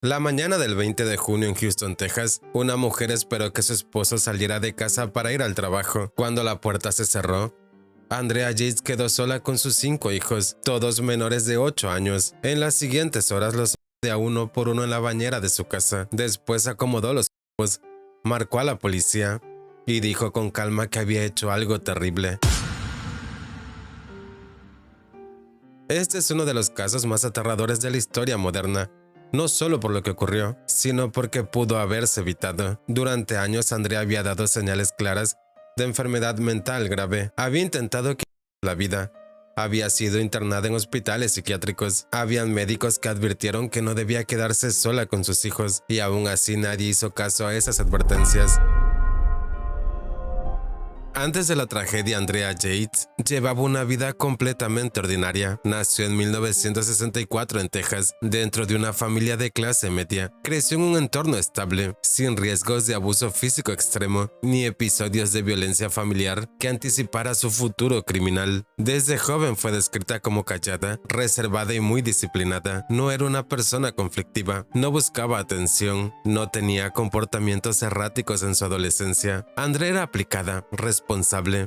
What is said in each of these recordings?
La mañana del 20 de junio en Houston, Texas, una mujer esperó que su esposo saliera de casa para ir al trabajo. Cuando la puerta se cerró, Andrea Yates quedó sola con sus 5 hijos, todos menores de 8 años. En las siguientes horas los de a uno por uno en la bañera de su casa. Después acomodó los cuerpos, marcó a la policía y dijo con calma que había hecho algo terrible. Este es uno de los casos más aterradores de la historia moderna. No solo por lo que ocurrió, sino porque pudo haberse evitado. Durante años, Andrea había dado señales claras de enfermedad mental grave. Había intentado quitarse la vida. Había sido internada en hospitales psiquiátricos. Habían médicos que advirtieron que no debía quedarse sola con sus hijos, y aún así nadie hizo caso a esas advertencias. Antes de la tragedia, Andrea Yates llevaba una vida completamente ordinaria. Nació en 1964 en Texas, dentro de una familia de clase media. Creció en un entorno estable, sin riesgos de abuso físico extremo, ni episodios de violencia familiar que anticipara su futuro criminal. Desde joven fue descrita como callada, reservada y muy disciplinada. No era una persona conflictiva, no buscaba atención, no tenía comportamientos erráticos en su adolescencia. Andrea era aplicada, responsable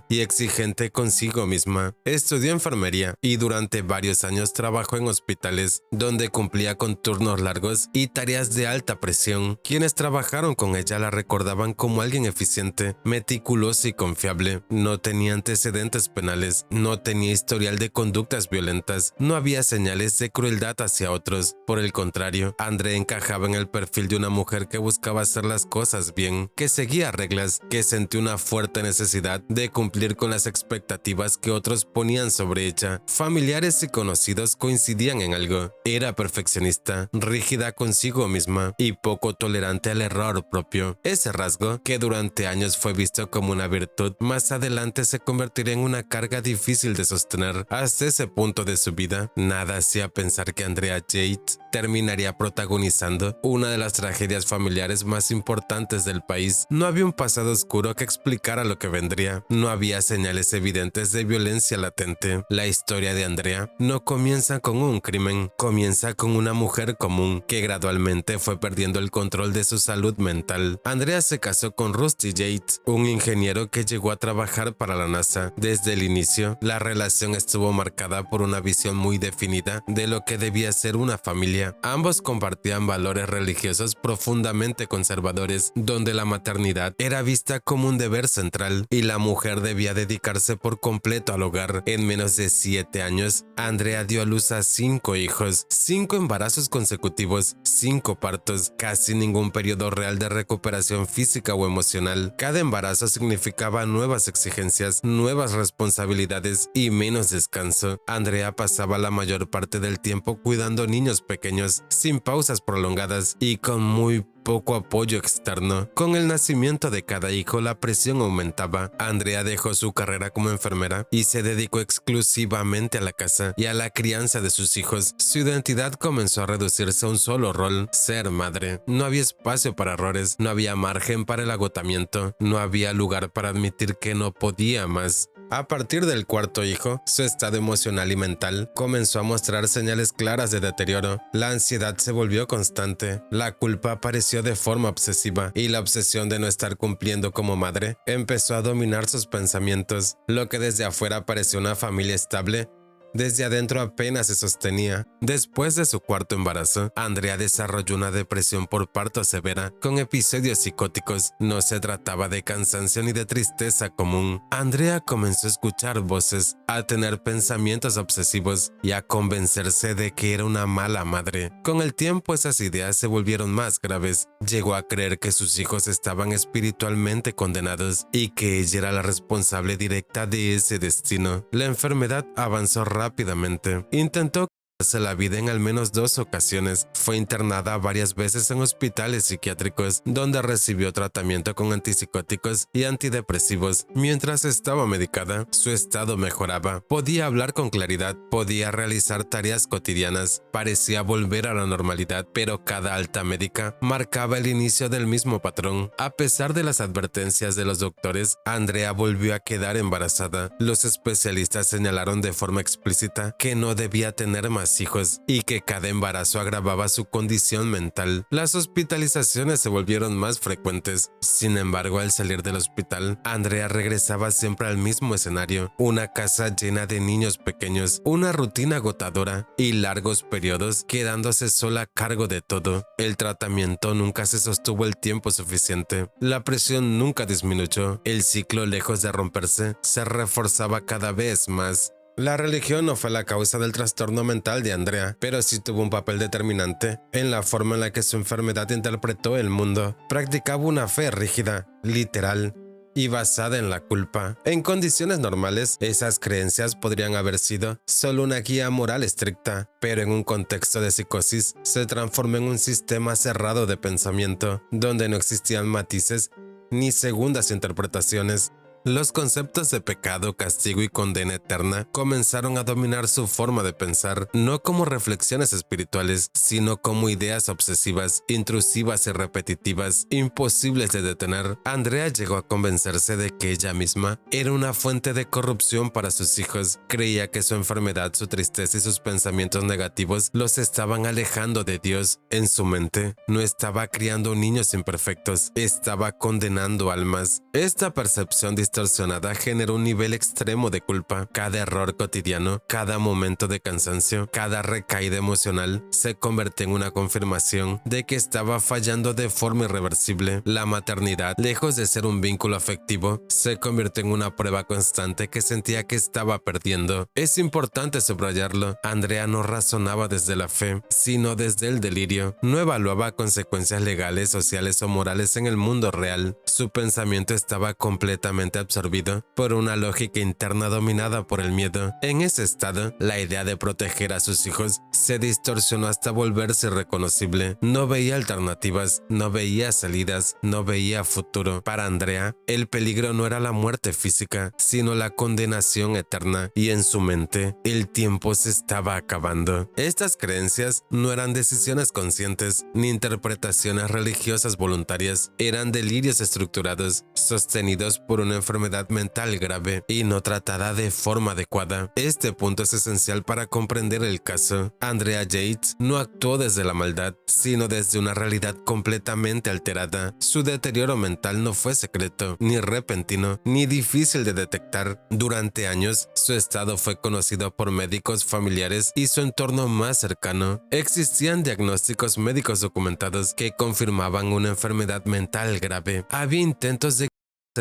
y exigente consigo misma. Estudió enfermería y durante varios años trabajó en hospitales, donde cumplía con turnos largos y tareas de alta presión. Quienes trabajaron con ella la recordaban como alguien eficiente, meticuloso y confiable. No tenía antecedentes penales, no tenía historial de conductas violentas, no había señales de crueldad hacia otros. Por el contrario, Andrea encajaba en el perfil de una mujer que buscaba hacer las cosas bien, que seguía reglas, que sentía una fuerte necesidad de cumplir con las expectativas que otros ponían sobre ella. Familiares y conocidos coincidían en algo: era perfeccionista, rígida consigo misma y poco tolerante al error propio. Ese rasgo, que durante años fue visto como una virtud, más adelante se convertiría en una carga difícil de sostener. Hasta ese punto de su vida, nada hacía pensar que Andrea Yates terminaría protagonizando una de las tragedias familiares más importantes del país. No había un pasado oscuro que explicara lo que vendría. No había señales evidentes de violencia latente. La historia de Andrea no comienza con un crimen, comienza con una mujer común que gradualmente fue perdiendo el control de su salud mental. Andrea se casó con Rusty Yates, un ingeniero que llegó a trabajar para la NASA. Desde el inicio, la relación estuvo marcada por una visión muy definida de lo que debía ser una familia. Ambos compartían valores religiosos profundamente conservadores, donde la maternidad era vista como un deber central y la mujer debía dedicarse por completo al hogar. En menos de 7 años, Andrea dio a luz a 5 hijos, 5 embarazos consecutivos, 5 partos, casi ningún periodo real de recuperación física o emocional. Cada embarazo significaba nuevas exigencias, nuevas responsabilidades y menos descanso. Andrea pasaba la mayor parte del tiempo cuidando niños pequeños, sin pausas prolongadas y con muy poco apoyo externo. Con el nacimiento de cada hijo, la presión aumentaba. Andrea dejó su carrera como enfermera y se dedicó exclusivamente a la casa y a la crianza de sus hijos. Su identidad comenzó a reducirse a un solo rol: ser madre. No había espacio para errores, no había margen para el agotamiento, no había lugar para admitir que no podía más. A partir del 4.º hijo, su estado emocional y mental comenzó a mostrar señales claras de deterioro. La ansiedad se volvió constante, la culpa apareció de forma obsesiva y la obsesión de no estar cumpliendo como madre empezó a dominar sus pensamientos. Lo que desde afuera parecía una familia estable, desde adentro apenas se sostenía. Después de su 4.º embarazo, Andrea desarrolló una depresión por parto severa, con episodios psicóticos. No se trataba de cansancio ni de tristeza común. Andrea comenzó a escuchar voces, a tener pensamientos obsesivos y a convencerse de que era una mala madre. Con el tiempo, esas ideas se volvieron más graves. Llegó a creer que sus hijos estaban espiritualmente condenados y que ella era la responsable directa de ese destino. La enfermedad avanzó rápidamente. Intentó quitarse la vida en al menos 2 ocasiones. Fue internada varias veces en hospitales psiquiátricos, donde recibió tratamiento con antipsicóticos y antidepresivos. Mientras estaba medicada, su estado mejoraba. Podía hablar con claridad, podía realizar tareas cotidianas, parecía volver a la normalidad, pero cada alta médica marcaba el inicio del mismo patrón. A pesar de las advertencias de los doctores, Andrea volvió a quedar embarazada. Los especialistas señalaron de forma explícita que no debía tener más 2 hijos y que cada embarazo agravaba su condición mental. Las hospitalizaciones se volvieron más frecuentes. Sin embargo, al salir del hospital, Andrea regresaba siempre al mismo escenario: una casa llena de niños pequeños, una rutina agotadora y largos periodos quedándose sola a cargo de todo. El tratamiento nunca se sostuvo el tiempo suficiente. La presión nunca disminuyó. El ciclo, lejos de romperse, se reforzaba cada vez más. La religión no fue la causa del trastorno mental de Andrea, pero sí tuvo un papel determinante en la forma en la que su enfermedad interpretó el mundo. Practicaba una fe rígida, literal y basada en la culpa. En condiciones normales, esas creencias podrían haber sido solo una guía moral estricta, pero en un contexto de psicosis se transformó en un sistema cerrado de pensamiento, donde no existían matices ni segundas interpretaciones. Los conceptos de pecado, castigo y condena eterna comenzaron a dominar su forma de pensar, no como reflexiones espirituales, sino como ideas obsesivas, intrusivas y repetitivas, imposibles de detener. Andrea llegó a convencerse de que ella misma era una fuente de corrupción para sus hijos. Creía que su enfermedad, su tristeza y sus pensamientos negativos los estaban alejando de Dios. En su mente, no estaba criando niños imperfectos, estaba condenando almas. Esta percepción distorsionada generó un nivel extremo de culpa. Cada error cotidiano, cada momento de cansancio, cada recaída emocional se convirtió en una confirmación de que estaba fallando de forma irreversible. La maternidad, lejos de ser un vínculo afectivo, se convirtió en una prueba constante que sentía que estaba perdiendo. Es importante subrayarlo. Andrea no razonaba desde la fe, sino desde el delirio. No evaluaba consecuencias legales, sociales o morales en el mundo real. Su pensamiento estaba completamente absorbido por una lógica interna dominada por el miedo. En ese estado, la idea de proteger a sus hijos se distorsionó hasta volverse irreconocible. No veía alternativas, no veía salidas, no veía futuro. Para Andrea, el peligro no era la muerte física, sino la condenación eterna, y en su mente, el tiempo se estaba acabando. Estas creencias no eran decisiones conscientes ni interpretaciones religiosas voluntarias, eran delirios estructurados, sostenidos por una enfermedad mental grave y no tratada de forma adecuada. Este punto es esencial para comprender el caso. Andrea Yates no actuó desde la maldad, sino desde una realidad completamente alterada. Su deterioro mental no fue secreto, ni repentino, ni difícil de detectar. Durante años, su estado fue conocido por médicos, familiares y su entorno más cercano. Existían diagnósticos médicos documentados que confirmaban una enfermedad mental grave. Había intentos de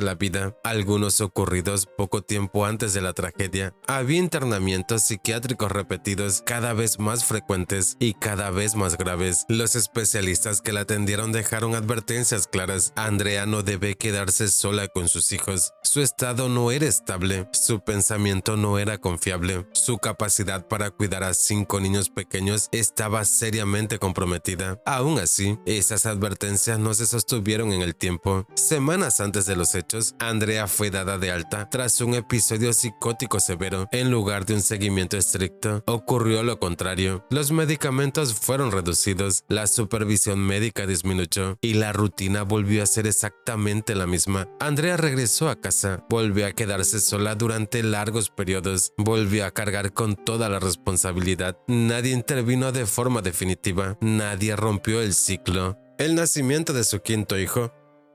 la vida, algunos ocurridos poco tiempo antes de la tragedia. Había internamientos psiquiátricos repetidos, cada vez más frecuentes y cada vez más graves. Los especialistas que la atendieron dejaron advertencias claras. Andrea no debe quedarse sola con sus hijos. Su estado no era estable, su pensamiento no era confiable, su capacidad para cuidar a 5 niños pequeños estaba seriamente comprometida. Aún así, esas advertencias no se sostuvieron en el tiempo. Semanas antes de los hechos, Andrea fue dada de alta tras un episodio psicótico severo. En lugar de un seguimiento estricto, ocurrió lo contrario. Los medicamentos fueron reducidos, la supervisión médica disminuyó y la rutina volvió a ser exactamente la misma. Andrea regresó a casa, volvió a quedarse sola durante largos periodos, volvió a cargar con toda la responsabilidad. Nadie intervino de forma definitiva, nadie rompió el ciclo. El nacimiento de su 5º hijo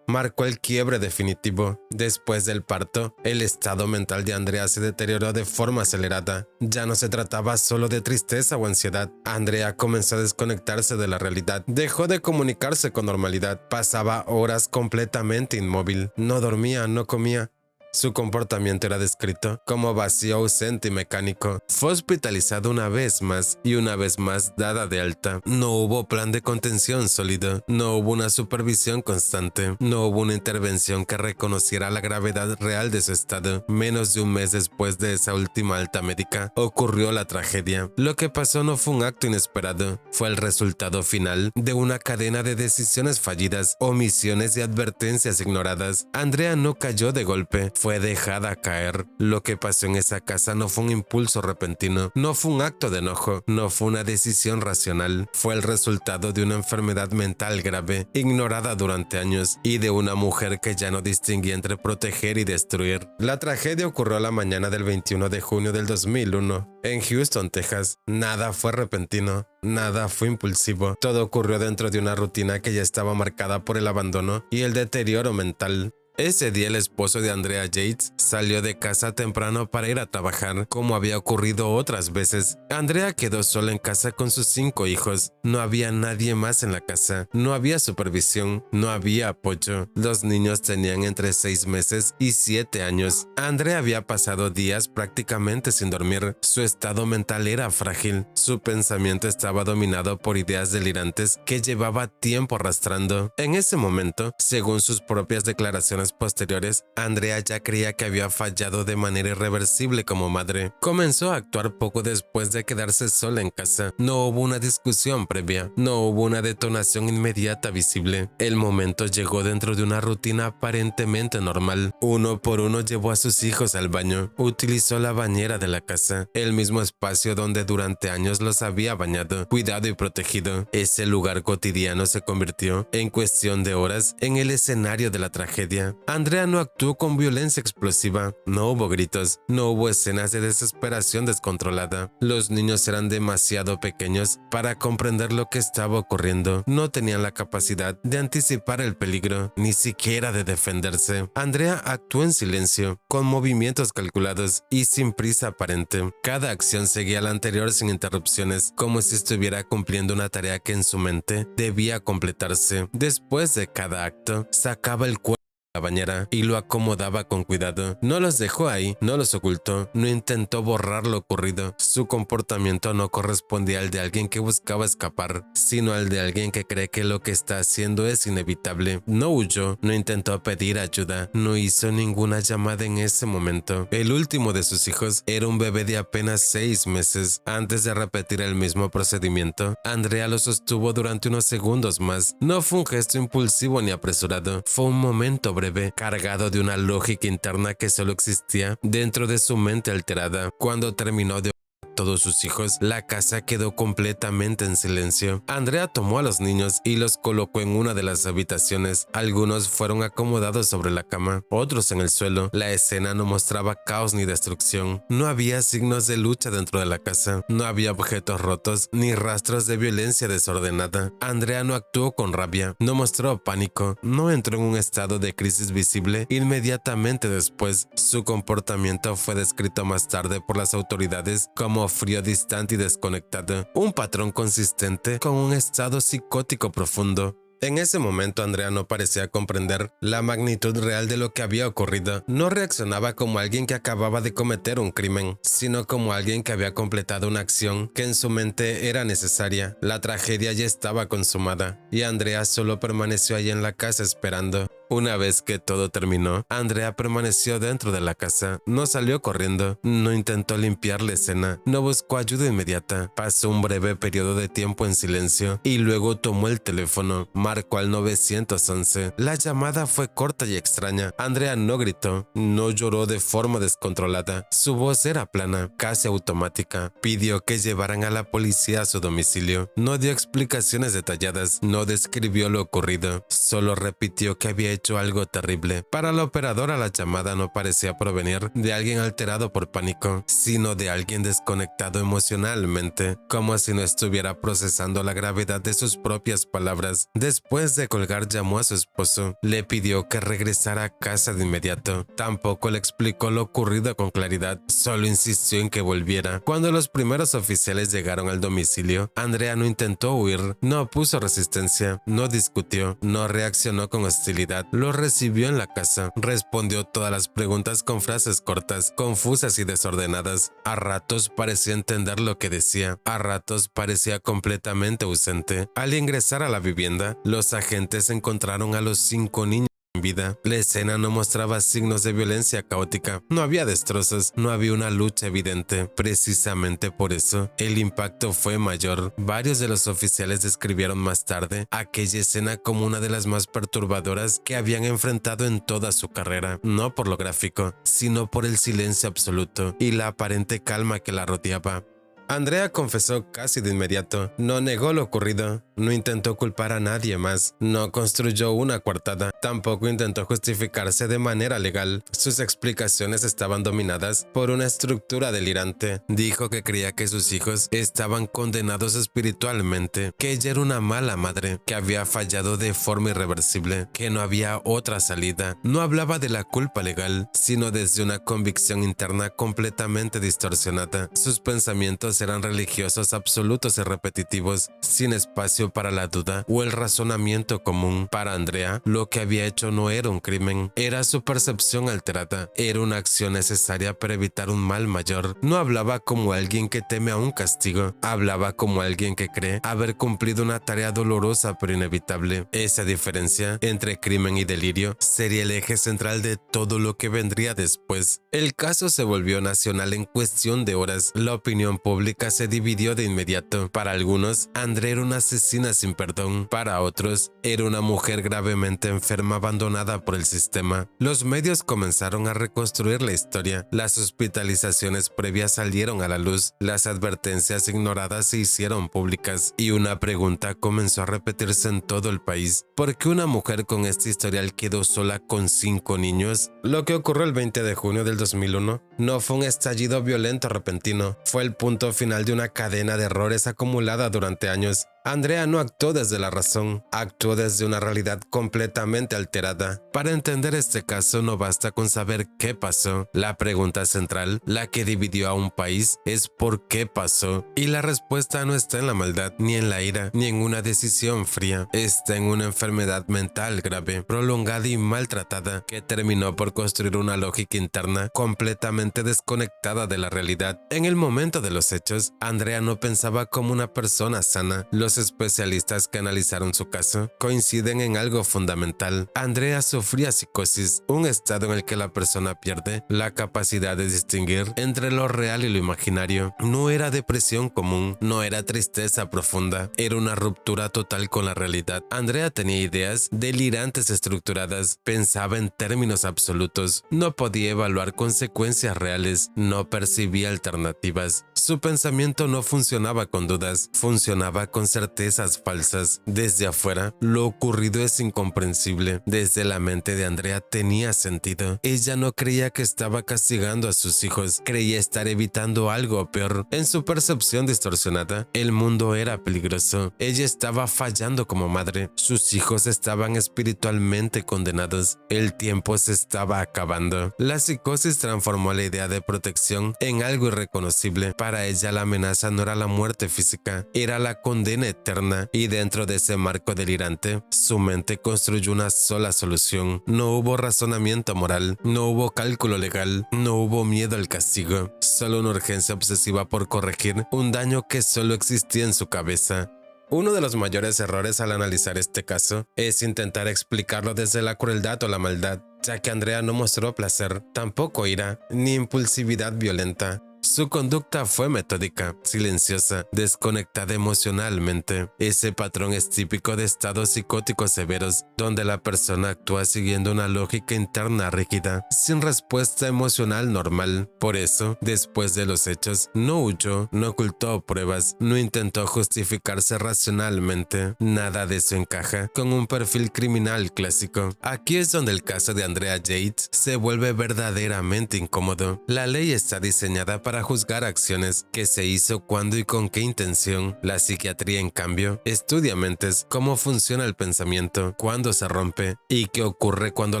marcó el quiebre definitivo. Después del parto, el estado mental de Andrea se deterioró de forma acelerada. Ya no se trataba solo de tristeza o ansiedad. Andrea comenzó a desconectarse de la realidad. Dejó de comunicarse con normalidad. Pasaba horas completamente inmóvil. No dormía, no comía. Su comportamiento era descrito como vacío, ausente y mecánico. Fue hospitalizado una vez más y una vez más dada de alta. No hubo plan de contención sólido, no hubo una supervisión constante, no hubo una intervención que reconociera la gravedad real de su estado. Menos de un mes después de esa última alta médica, ocurrió la tragedia. Lo que pasó no fue un acto inesperado, fue el resultado final de una cadena de decisiones fallidas, omisiones y advertencias ignoradas. Andrea no cayó de golpe. fue dejada caer. Lo que pasó en esa casa no fue un impulso repentino, no fue un acto de enojo, no fue una decisión racional, fue el resultado de una enfermedad mental grave, ignorada durante años, y de una mujer que ya no distinguía entre proteger y destruir. La tragedia ocurrió la mañana del 21 de junio del 2001, en Houston, Texas. Nada fue repentino, nada fue impulsivo, todo ocurrió dentro de una rutina que ya estaba marcada por el abandono y el deterioro mental. Ese día el esposo de Andrea Yates salió de casa temprano para ir a trabajar, como había ocurrido otras veces. Andrea quedó sola en casa con sus 5 hijos. No había nadie más en la casa, no había supervisión, no había apoyo. Los niños tenían entre 6 meses y 7 años. Andrea había pasado días prácticamente sin dormir. Su estado mental era frágil. Su pensamiento estaba dominado por ideas delirantes que llevaba tiempo arrastrando. En ese momento, según sus propias declaraciones posteriores, Andrea ya creía que había fallado de manera irreversible como madre. Comenzó a actuar poco después de quedarse sola en casa. No hubo una discusión previa, no hubo una detonación inmediata visible. El momento llegó dentro de una rutina aparentemente normal. Uno por uno llevó a sus hijos al baño. Utilizó la bañera de la casa, el mismo espacio donde durante años los había bañado, cuidado y protegido. Ese lugar cotidiano se convirtió, en cuestión de horas, en el escenario de la tragedia. Andrea no actuó con violencia explosiva, no hubo gritos, no hubo escenas de desesperación descontrolada. Los niños eran demasiado pequeños para comprender lo que estaba ocurriendo. No tenían la capacidad de anticipar el peligro, ni siquiera de defenderse. Andrea actuó en silencio, con movimientos calculados y sin prisa aparente. Cada acción seguía a la anterior sin interrupciones, como si estuviera cumpliendo una tarea que en su mente debía completarse. Después de cada acto, sacaba el cuerpo la bañera y lo acomodaba con cuidado. No los dejó ahí, no los ocultó, no intentó borrar lo ocurrido. Su comportamiento no correspondía al de alguien que buscaba escapar, sino al de alguien que cree que lo que está haciendo es inevitable. No huyó, no intentó pedir ayuda, no hizo ninguna llamada en ese momento. El último de sus hijos era un bebé de apenas 6 meses. Antes de repetir el mismo procedimiento, Andrea lo sostuvo durante unos segundos más. No fue un gesto impulsivo ni apresurado, fue un momento breve, cargado de una lógica interna que solo existía dentro de su mente alterada. Cuando terminó de todos sus hijos, la casa quedó completamente en silencio. Andrea tomó a los niños y los colocó en una de las habitaciones. Algunos fueron acomodados sobre la cama, otros en el suelo. La escena no mostraba caos ni destrucción. No había signos de lucha dentro de la casa. No había objetos rotos ni rastros de violencia desordenada. Andrea no actuó con rabia, no mostró pánico, no entró en un estado de crisis visible. Inmediatamente después, su comportamiento fue descrito más tarde por las autoridades como frío, distante y desconectado, un patrón consistente con un estado psicótico profundo. En ese momento Andrea no parecía comprender la magnitud real de lo que había ocurrido. No reaccionaba como alguien que acababa de cometer un crimen, sino como alguien que había completado una acción que en su mente era necesaria. La tragedia ya estaba consumada y Andrea solo permaneció allí en la casa esperando. Una vez que todo terminó, Andrea permaneció dentro de la casa. No salió corriendo, no intentó limpiar la escena, no buscó ayuda inmediata. Pasó un breve periodo de tiempo en silencio y luego tomó el teléfono. Marcó al 911. La llamada fue corta y extraña. Andrea no gritó, no lloró de forma descontrolada. Su voz era plana, casi automática. Pidió que llevaran a la policía a su domicilio. No dio explicaciones detalladas, no describió lo ocurrido, solo repitió que había hecho algo terrible. Para la operadora, la llamada no parecía provenir de alguien alterado por pánico, sino de alguien desconectado emocionalmente, como si no estuviera procesando la gravedad de sus propias palabras. Después de colgar, llamó a su esposo. Le pidió que regresara a casa de inmediato. Tampoco le explicó lo ocurrido con claridad, solo insistió en que volviera. Cuando los primeros oficiales llegaron al domicilio, Andrea no intentó huir, no puso resistencia, no discutió, no reaccionó con hostilidad. Lo recibió en la casa, respondió todas las preguntas con frases cortas, confusas y desordenadas. A ratos parecía entender lo que decía, a ratos parecía completamente ausente. Al ingresar a la vivienda, los agentes encontraron a los 5 niños en vida. La escena no mostraba signos de violencia caótica, no había destrozos, no había una lucha evidente. Precisamente por eso, el impacto fue mayor. Varios de los oficiales describieron más tarde aquella escena como una de las más perturbadoras que habían enfrentado en toda su carrera, no por lo gráfico, sino por el silencio absoluto y la aparente calma que la rodeaba. Andrea confesó casi de inmediato, no negó lo ocurrido, no intentó culpar a nadie más, no construyó una coartada, tampoco intentó justificarse de manera legal. Sus explicaciones estaban dominadas por una estructura delirante. Dijo que creía que sus hijos estaban condenados espiritualmente, que ella era una mala madre, que había fallado de forma irreversible, que no había otra salida. No hablaba de la culpa legal, sino desde una convicción interna completamente distorsionada. Sus pensamientos eran religiosos absolutos y repetitivos, sin espacio para la duda o el razonamiento común. Para Andrea, lo que había hecho no era un crimen, era su percepción alterada, era una acción necesaria para evitar un mal mayor. No hablaba como alguien que teme a un castigo, hablaba como alguien que cree haber cumplido una tarea dolorosa pero inevitable. Esa diferencia entre crimen y delirio sería el eje central de todo lo que vendría después. El caso se volvió nacional en cuestión de horas. La opinión pública se dividió de inmediato. Para algunos, Andrea era una asesina sin perdón. Para otros, era una mujer gravemente enferma abandonada por el sistema. Los medios comenzaron a reconstruir la historia. Las hospitalizaciones previas salieron a la luz. Las advertencias ignoradas se hicieron públicas. Y una pregunta comenzó a repetirse en todo el país. ¿Por qué una mujer con este historial quedó sola con 5 niños? Lo que ocurrió el 20 de junio del 2001 no fue un estallido violento repentino. Fue el punto final de una cadena de errores acumulada durante años. Andrea no actuó desde la razón, actuó desde una realidad completamente alterada. Para entender este caso no basta con saber qué pasó. La pregunta central, la que dividió a un país, es ¿por qué pasó? Y la respuesta no está en la maldad, ni en la ira, ni en una decisión fría. Está en una enfermedad mental grave, prolongada y maltratada, que terminó por construir una lógica interna completamente desconectada de la realidad. En el momento de los hechos, Andrea no pensaba como una persona sana. Los especialistas que analizaron su caso coinciden en algo fundamental. Andrea sufría psicosis, un estado en el que la persona pierde la capacidad de distinguir entre lo real y lo imaginario. No era depresión común, no era tristeza profunda, era una ruptura total con la realidad. Andrea tenía ideas delirantes estructuradas, pensaba en términos absolutos, no podía evaluar consecuencias reales, no percibía alternativas. Su pensamiento no funcionaba con dudas, funcionaba con certezas falsas. Desde afuera, lo ocurrido es incomprensible. Desde la mente de Andrea tenía sentido. Ella no creía que estaba castigando a sus hijos, creía estar evitando algo peor. En su percepción distorsionada, el mundo era peligroso. Ella estaba fallando como madre. Sus hijos estaban espiritualmente condenados. El tiempo se estaba acabando. La psicosis transformó la idea de protección en algo irreconocible. Para ella la amenaza no era la muerte física, era la condena eterna, y dentro de ese marco delirante, su mente construyó una sola solución. No hubo razonamiento moral, no hubo cálculo legal, no hubo miedo al castigo, solo una urgencia obsesiva por corregir un daño que solo existía en su cabeza. Uno de los mayores errores al analizar este caso es intentar explicarlo desde la crueldad o la maldad, ya que Andrea no mostró placer, tampoco ira, ni impulsividad violenta. Su conducta fue metódica, silenciosa, desconectada emocionalmente. Ese patrón es típico de estados psicóticos severos, donde la persona actúa siguiendo una lógica interna rígida, sin respuesta emocional normal. Por eso, después de los hechos, no huyó, no ocultó pruebas, no intentó justificarse racionalmente. Nada de eso encaja con un perfil criminal clásico. Aquí es donde el caso de Andrea Yates se vuelve verdaderamente incómodo. La ley está diseñada para juzgar acciones, qué se hizo, cuándo y con qué intención. La psiquiatría, en cambio, estudia mentes, cómo funciona el pensamiento, cuándo se rompe y qué ocurre cuando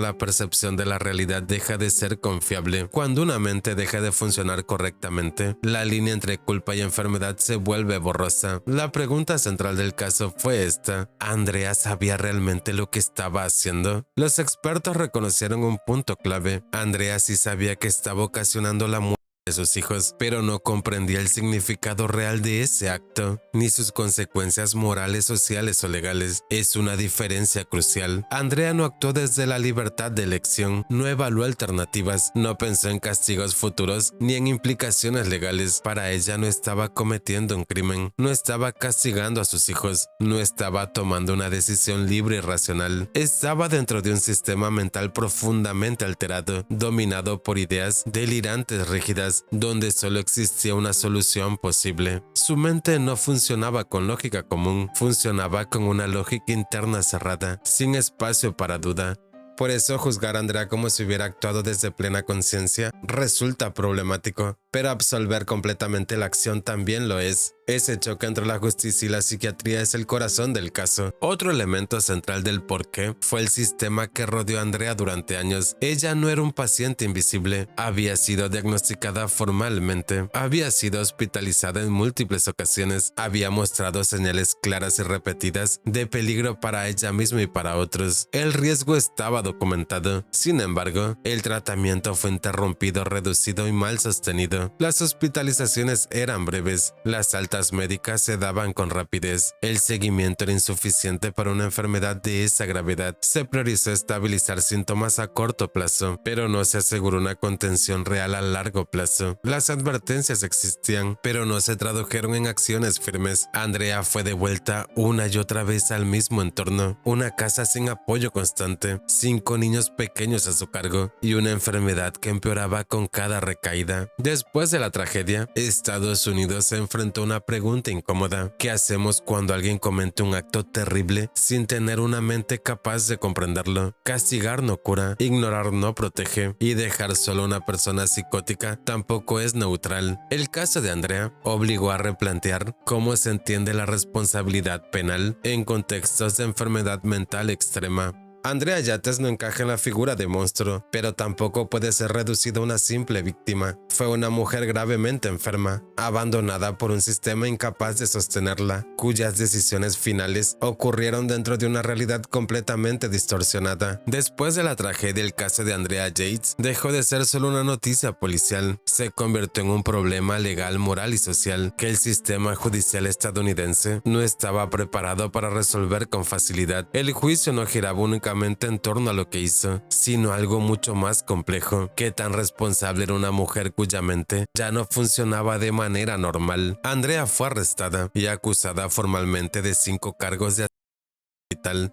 la percepción de la realidad deja de ser confiable. Cuando una mente deja de funcionar correctamente, la línea entre culpa y enfermedad se vuelve borrosa. La pregunta central del caso fue esta: ¿Andrea sabía realmente lo que estaba haciendo? Los expertos reconocieron un punto clave: Andrea sí sabía que estaba ocasionando la muerte de sus hijos, pero no comprendía el significado real de ese acto, ni sus consecuencias morales, sociales o legales. Es una diferencia crucial. Andrea no actuó desde la libertad de elección, no evaluó alternativas, no pensó en castigos futuros ni en implicaciones legales. Para ella no estaba cometiendo un crimen, no estaba castigando a sus hijos, no estaba tomando una decisión libre y racional. Estaba dentro de un sistema mental profundamente alterado, dominado por ideas delirantes rígidas, donde solo existía una solución posible. Su mente no funcionaba con lógica común, funcionaba con una lógica interna cerrada, sin espacio para duda. Por eso juzgar a Andrea como si hubiera actuado desde plena conciencia resulta problemático, pero absolver completamente la acción también lo es. Ese choque entre la justicia y la psiquiatría es el corazón del caso. Otro elemento central del porqué fue el sistema que rodeó a Andrea durante años. Ella no era un paciente invisible, había sido diagnosticada formalmente, había sido hospitalizada en múltiples ocasiones, había mostrado señales claras y repetidas de peligro para ella misma y para otros. El riesgo estaba documentado. Sin embargo, el tratamiento fue interrumpido, reducido y mal sostenido. Las hospitalizaciones eran breves, las altas médicas se daban con rapidez. El seguimiento era insuficiente para una enfermedad de esa gravedad. Se priorizó estabilizar síntomas a corto plazo, pero no se aseguró una contención real a largo plazo. Las advertencias existían, pero no se tradujeron en acciones firmes. Andrea fue devuelta una y otra vez al mismo entorno, una casa sin apoyo constante, 5 niños pequeños a su cargo y una enfermedad que empeoraba con cada recaída. Después de la tragedia, Estados Unidos se enfrentó a una pregunta incómoda. ¿Qué hacemos cuando alguien comete un acto terrible sin tener una mente capaz de comprenderlo? Castigar no cura, ignorar no protege, y dejar solo a una persona psicótica tampoco es neutral. El caso de Andrea obligó a replantear cómo se entiende la responsabilidad penal en contextos de enfermedad mental extrema. Andrea Yates no encaja en la figura de monstruo, pero tampoco puede ser reducida a una simple víctima. Fue una mujer gravemente enferma, abandonada por un sistema incapaz de sostenerla, cuyas decisiones finales ocurrieron dentro de una realidad completamente distorsionada. Después de la tragedia, el caso de Andrea Yates dejó de ser solo una noticia policial, se convirtió en un problema legal, moral y social que el sistema judicial estadounidense no estaba preparado para resolver con facilidad. El juicio no giraba únicamente en torno a lo que hizo, sino algo mucho más complejo. ¿Qué tan responsable era una mujer cuya mente ya no funcionaba de manera normal? Andrea fue arrestada y acusada formalmente de 5 cargos de asesinato,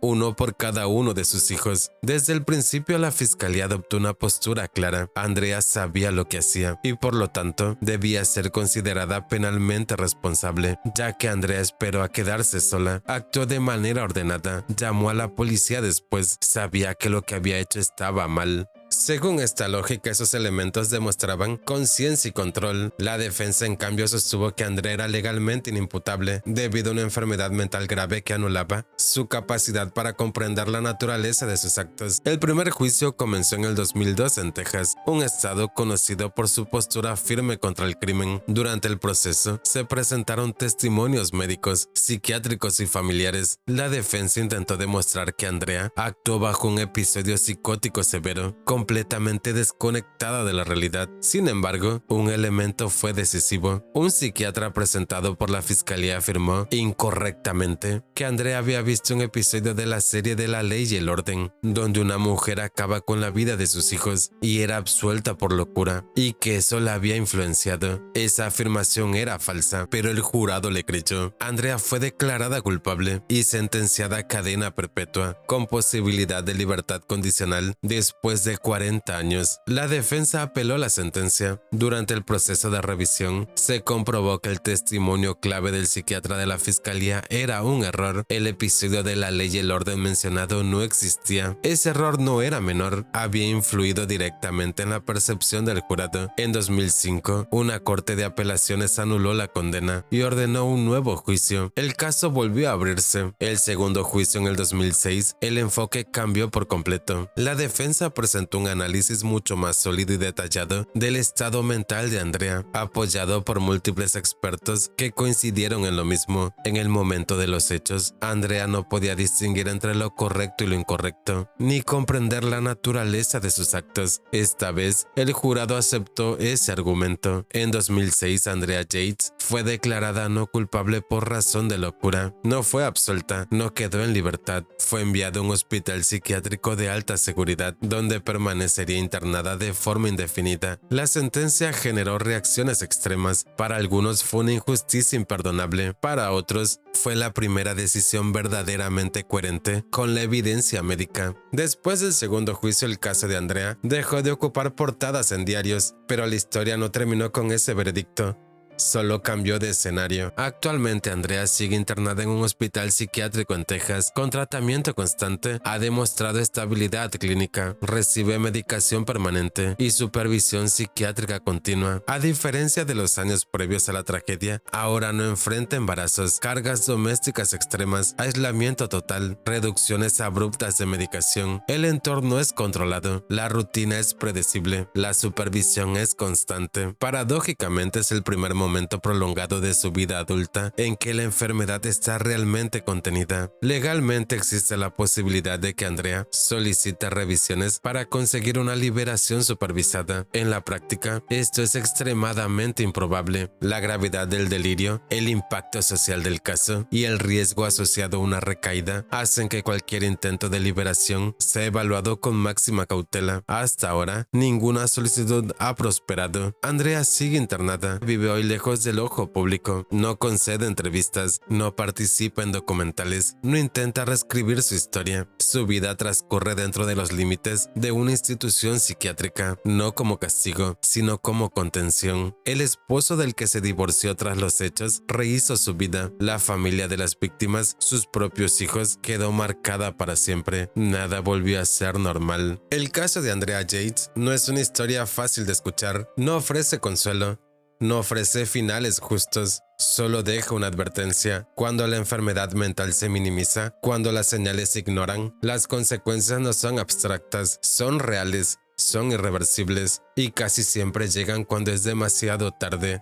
uno por cada uno de sus hijos. Desde el principio la fiscalía adoptó una postura clara. Andrea sabía lo que hacía y por lo tanto debía ser considerada penalmente responsable, ya que Andrea esperó a quedarse sola, actuó de manera ordenada, llamó a la policía después, sabía que lo que había hecho estaba mal. Según esta lógica, esos elementos demostraban conciencia y control. La defensa, en cambio, sostuvo que Andrea era legalmente inimputable debido a una enfermedad mental grave que anulaba su capacidad para comprender la naturaleza de sus actos. El primer juicio comenzó en el 2002 en Texas, un estado conocido por su postura firme contra el crimen. Durante el proceso, se presentaron testimonios médicos, psiquiátricos y familiares. La defensa intentó demostrar que Andrea actuó bajo un episodio psicótico severo, completamente desconectada de la realidad. Sin embargo, un elemento fue decisivo. Un psiquiatra presentado por la fiscalía afirmó incorrectamente que Andrea había visto un episodio de la serie de La Ley y el Orden, donde una mujer acaba con la vida de sus hijos y era absuelta por locura, y que eso la había influenciado. Esa afirmación era falsa, pero el jurado le creyó. Andrea fue declarada culpable y sentenciada a cadena perpetua, con posibilidad de libertad condicional después de 40 años. La defensa apeló la sentencia. Durante el proceso de revisión, se comprobó que el testimonio clave del psiquiatra de la fiscalía era un error. El episodio de La Ley y el Orden mencionado no existía. Ese error no era menor, había influido directamente en la percepción del jurado. En 2005, una corte de apelaciones anuló la condena y ordenó un nuevo juicio. El caso volvió a abrirse. El segundo juicio en el 2006, el enfoque cambió por completo. La defensa presentó un análisis mucho más sólido y detallado del estado mental de Andrea, apoyado por múltiples expertos que coincidieron en lo mismo. En el momento de los hechos, Andrea no podía distinguir entre lo correcto y lo incorrecto, ni comprender la naturaleza de sus actos. Esta vez, el jurado aceptó ese argumento. En 2006, Andrea Yates fue declarada no culpable por razón de locura. No fue absuelta, no quedó en libertad. Fue enviada a un hospital psiquiátrico de alta seguridad, donde permanecería internada de forma indefinida. La sentencia generó reacciones extremas. Para algunos fue una injusticia imperdonable, para otros fue la primera decisión verdaderamente coherente con la evidencia médica. Después del segundo juicio, el caso de Andrea dejó de ocupar portadas en diarios, pero la historia no terminó con ese veredicto. Solo cambió de escenario. Actualmente Andrea sigue internada en un hospital psiquiátrico en Texas con tratamiento constante, ha demostrado estabilidad clínica, recibe medicación permanente y supervisión psiquiátrica continua. A diferencia de los años previos a la tragedia, ahora no enfrenta embarazos, cargas domésticas extremas, aislamiento total, reducciones abruptas de medicación. El entorno es controlado, la rutina es predecible, la supervisión es constante. Paradójicamente es el primer momento prolongado de su vida adulta en que la enfermedad está realmente contenida. Legalmente existe la posibilidad de que Andrea solicite revisiones para conseguir una liberación supervisada. En la práctica, esto es extremadamente improbable. La gravedad del delirio, el impacto social del caso y el riesgo asociado a una recaída hacen que cualquier intento de liberación sea evaluado con máxima cautela. Hasta ahora, ninguna solicitud ha prosperado. Andrea sigue internada, vive hoy lejos del ojo público, no concede entrevistas, no participa en documentales, no intenta reescribir su historia. Su vida transcurre dentro de los límites de una institución psiquiátrica, no como castigo, sino como contención. El esposo del que se divorció tras los hechos rehizo su vida. La familia de las víctimas, sus propios hijos, quedó marcada para siempre. Nada volvió a ser normal. El caso de Andrea Yates no es una historia fácil de escuchar, no ofrece consuelo, no ofrece finales justos, solo deja una advertencia. Cuando la enfermedad mental se minimiza, cuando las señales se ignoran, las consecuencias no son abstractas, son reales, son irreversibles y casi siempre llegan cuando es demasiado tarde.